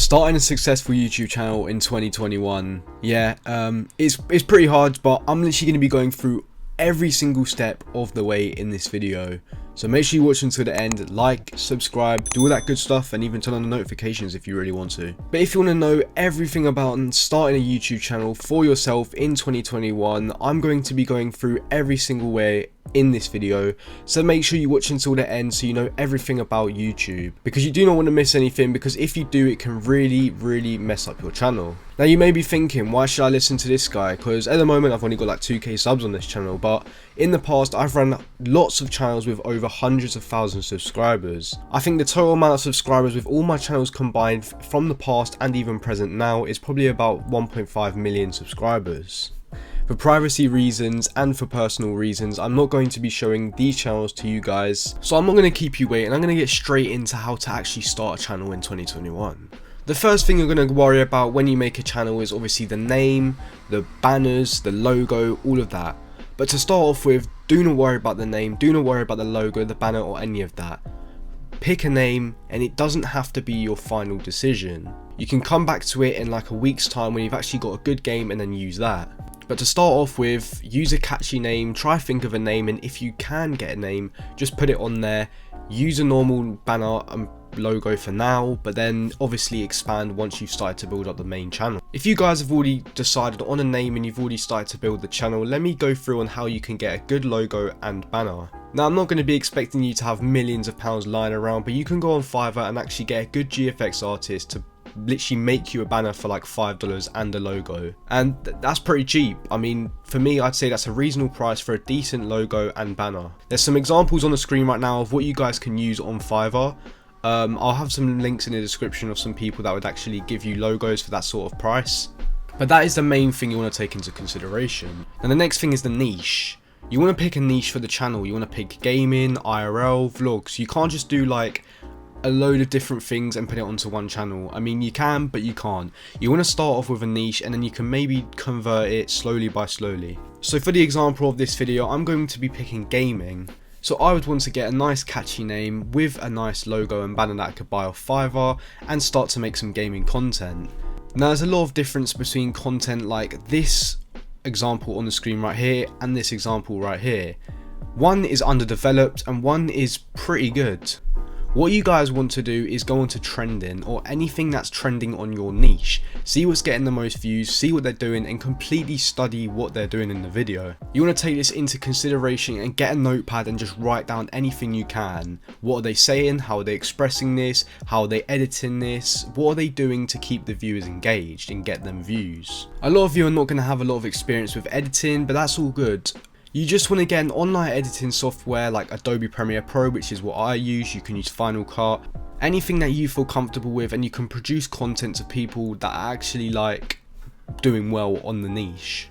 Starting a successful YouTube channel in 2021, it's pretty hard, but I'm literally going to be going through every single step of the way in this video. So make sure you watch until the end, like, subscribe, do all that good stuff, and even turn on the notifications if you really want to. But if you want to know everything about starting a YouTube channel for yourself in 2021, I'm going to be going through every single way in this video, so make sure you watch until the end so you know everything about YouTube, because you do not want to miss anything, because if you do, it can really mess up your channel. Now you may be thinking, why should I listen to this guy? Because at the moment I've only got like 2k subs on this channel, but in the past I've run lots of channels with over hundreds of thousands of subscribers. I think the total amount of subscribers with all my channels combined from the past and even present now is probably about 1.5 million subscribers. For privacy reasons and for personal reasons, I'm not going to be showing these channels to you guys, so I'm not going to keep you waiting. I'm going to get straight into how to actually start a channel in 2021. The first thing you're going to worry about when you make a channel is obviously the name, the banners, the logo, all of that. But to start off with, do not worry about the name, do not worry about the logo, the banner, or any of that. Pick a name, and it doesn't have to be your final decision. You can come back to it in like a week's time when you've actually got a good game and then use that. But to start off with, use a catchy name, try think of a name, and if you can get a name, just put it on there. Use a normal banner and logo for now, but then obviously expand once you've started to build up the main channel. If you guys have already decided on a name and you've already started to build the channel, let me go through on how you can get a good logo and banner. Now, I'm not going to be expecting you to have millions of pounds lying around, but you can go on Fiverr and actually get a good GFX artist to literally make you a banner for like $5 and a logo, and that's pretty cheap. I mean, for me, I'd say that's a reasonable price for a decent logo and banner. There's some examples on the screen right now of what you guys can use on Fiverr. I'll have some links in the description of some people that would actually give you logos for that sort of price, but that is the main thing you want to take into consideration. And the next thing is the niche. You want to pick a niche for the channel. You want to pick gaming, IRL, vlogs. You can't just do like a load of different things and put it onto one channel. I mean, you can, but you can't. You want to start off with a niche, and then you can maybe convert it slowly by slowly. So for the example of this video, I'm going to be picking gaming. So I would want to get a nice catchy name with a nice logo and banner that I could buy off Fiverr and start to make some gaming content. Now, there's a lot of difference between content like this example on the screen right here and this example right here. One is underdeveloped and one is pretty good. What you guys want to do is go onto trending, or anything that's trending on your niche. See what's getting the most views, see what they're doing, and completely study what they're doing in the video. You want to take this into consideration and get a notepad and just write down anything you can. What are they saying? How are they expressing this? How are they editing this? What are they doing to keep the viewers engaged and get them views? A lot of you are not going to have a lot of experience with editing, but that's all good. You just want to get an online editing software like Adobe Premiere Pro, which is what I use. You can use Final Cut, anything that you feel comfortable with, and you can produce content to people that are actually like doing well on the niche.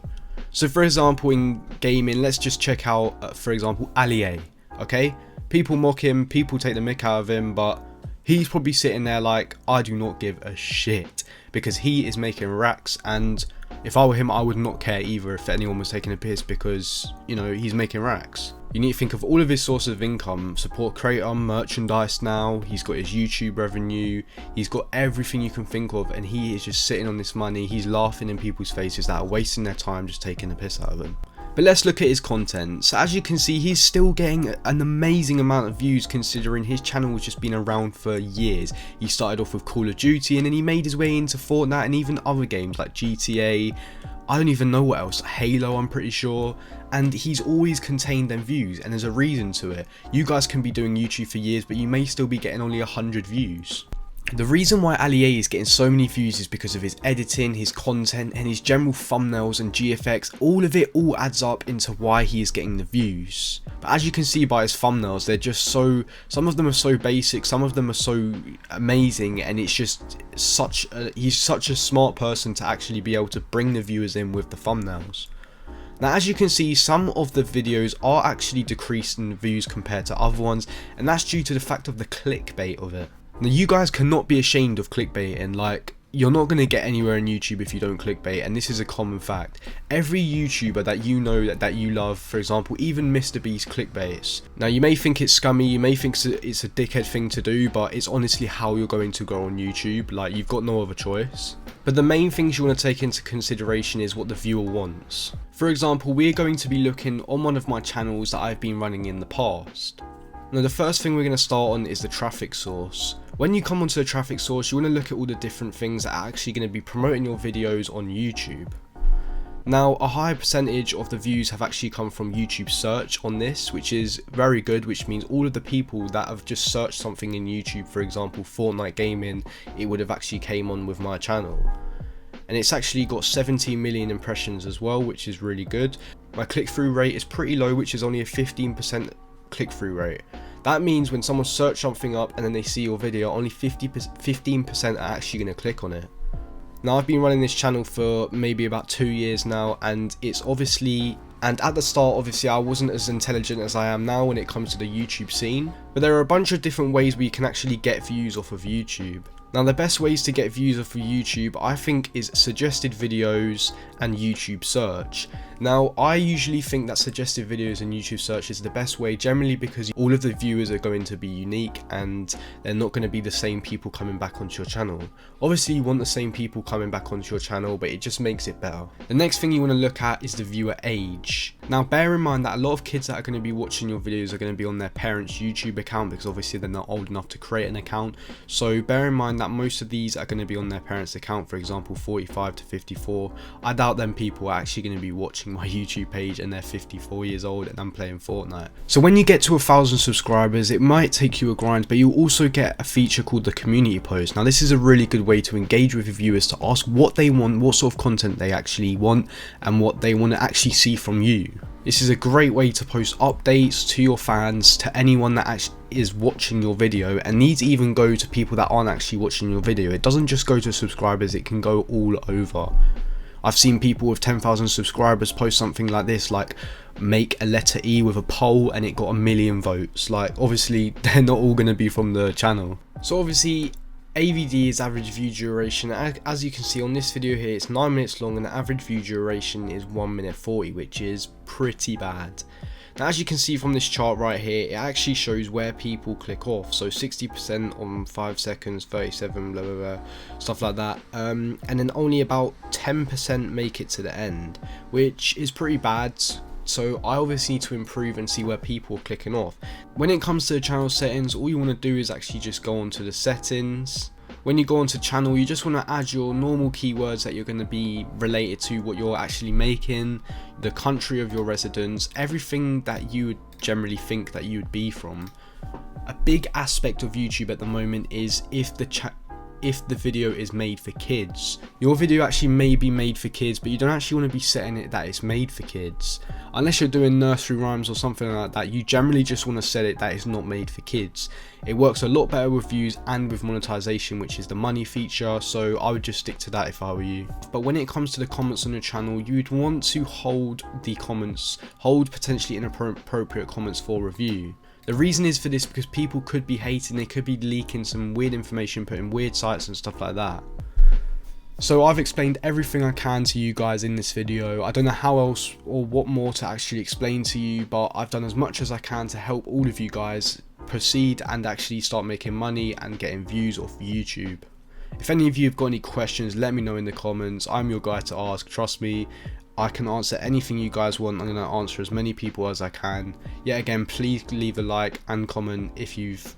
So for example, in gaming, let's just check out for example ItsOli. Okay, people mock him, people take the mick out of him, but he's probably sitting there like, I do not give a shit, because he is making racks, and if I were him, I would not care either if anyone was taking a piss, because, you know, he's making racks. You need to think of all of his sources of income: support creator, merchandise now, he's got his YouTube revenue, he's got everything you can think of, and he is just sitting on this money. He's laughing in people's faces that are wasting their time just taking the piss out of him. But let's look at his content. So as you can see, he's still getting an amazing amount of views, considering his channel has just been around for years. He started off with Call of Duty, and then he made his way into Fortnite and even other games like GTA. I don't even know what else, Halo, I'm pretty sure. And he's always contained them views, and there's a reason to it. You guys can be doing YouTube for years, but you may still be getting only 100 views. The reason why ItsOli is getting so many views is because of his editing, his content, and his general thumbnails and GFX. All of it all adds up into why he is getting the views. But as you can see by his thumbnails, they're just so, some of them are so basic, some of them are so amazing, and it's just he's such a smart person to actually be able to bring the viewers in with the thumbnails. Now, as you can see, some of the videos are actually decreased in views compared to other ones, and that's due to the fact of the clickbait of it. Now, you guys cannot be ashamed of clickbaiting. Like, you're not going to get anywhere in YouTube if you don't clickbait, and this is a common fact. Every YouTuber that you know that you love, for example, even Mr. Beast clickbaits. Now you may think it's scummy, you may think it's a dickhead thing to do, but it's honestly how you're going to go on YouTube. Like, you've got no other choice. But the main things you want to take into consideration is what the viewer wants. For example, we're going to be looking on one of my channels that I've been running in the past. Now the first thing we're going to start on is the traffic source. When you come onto the traffic source, you want to look at all the different things that are actually going to be promoting your videos on YouTube. Now, a high percentage of the views have actually come from YouTube search on this, which is very good, which means all of the people that have just searched something in YouTube, for example Fortnite gaming, it would have actually came on with my channel. And it's actually got 17 million impressions as well, which is really good. My click-through rate is pretty low, which is only a 15% click-through rate. That means when someone search something up and then they see your video, only 15% are actually going to click on it. Now I've been running this channel for maybe about 2 years now, and it's obviously, and at the start obviously I wasn't as intelligent as I am now when it comes to the YouTube scene, but there are a bunch of different ways where you can actually get views off of YouTube. Now the best ways to get views off of YouTube, I think, is suggested videos and YouTube search. Now I usually think that suggested videos and YouTube search is the best way, generally because all of the viewers are going to be unique and they're not going to be the same people coming back onto your channel. Obviously you want the same people coming back onto your channel, but it just makes it better. The next thing you want to look at is the viewer age. Now bear in mind that a lot of kids that are going to be watching your videos are going to be on their parents' YouTube account, because obviously they're not old enough to create an account. So bear in mind that most of these are going to be on their parents' account, for example 45 to 54. I doubt them people are actually going to be watching my YouTube page and they're 54 years old and I'm playing Fortnite. So when you get to 1,000 subscribers, it might take you a grind, but you'll also get a feature called the community post. Now this is a really good way to engage with your viewers, to ask what they want, what sort of content they actually want, and what they want to actually see from you. This is a great way to post updates to your fans, to anyone that actually is watching your video, and these even go to people that aren't actually watching your video. It doesn't just go to subscribers, it can go all over. I've seen people with 10,000 subscribers post something like this, like make a letter E with a poll, and it got 1 million votes. Like, obviously they're not all going to be from the channel. So obviously AVD is average view duration. As you can see on this video here, it's 9 minutes long and the average view duration is 1 minute 40, which is pretty bad. Now as you can see from this chart right here, it actually shows where people click off. So 60% on 5 seconds, 37, blah blah blah, stuff like that. And then only about 10% make it to the end, which is pretty bad. So I obviously need to improve and see where people are clicking off. When it comes to the channel settings, all you want to do is actually just go onto the settings. When you go onto channel, you just want to add your normal keywords that you're going to be related to what you're actually making, the country of your residence, everything that you would generally think that you would be from. A big aspect of YouTube at the moment is if the video is made for kids. Your video actually may be made for kids, but you don't actually want to be setting it that it's made for kids. Unless you're doing nursery rhymes or something like that, you generally just want to set it that it's not made for kids. It works a lot better with views and with monetization, which is the money feature, so I would just stick to that if I were you. But when it comes to the comments on your channel, you'd want to hold potentially inappropriate comments for review. The reason is for this because people could be hating, they could be leaking some weird information, putting weird sites and stuff like that. So I've explained everything I can to you guys in this video. I don't know how else or what more to actually explain to you, but I've done as much as I can to help all of you guys proceed and actually start making money and getting views off YouTube. If any of you have got any questions, let me know in the comments. I'm your guy to ask, trust me. I can answer anything you guys want. I'm going to answer as many people as I can. Yet again, please leave a like and comment if you've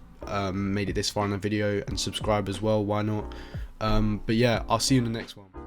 made it this far in the video, and subscribe as well, why not. But yeah, I'll see you in the next one.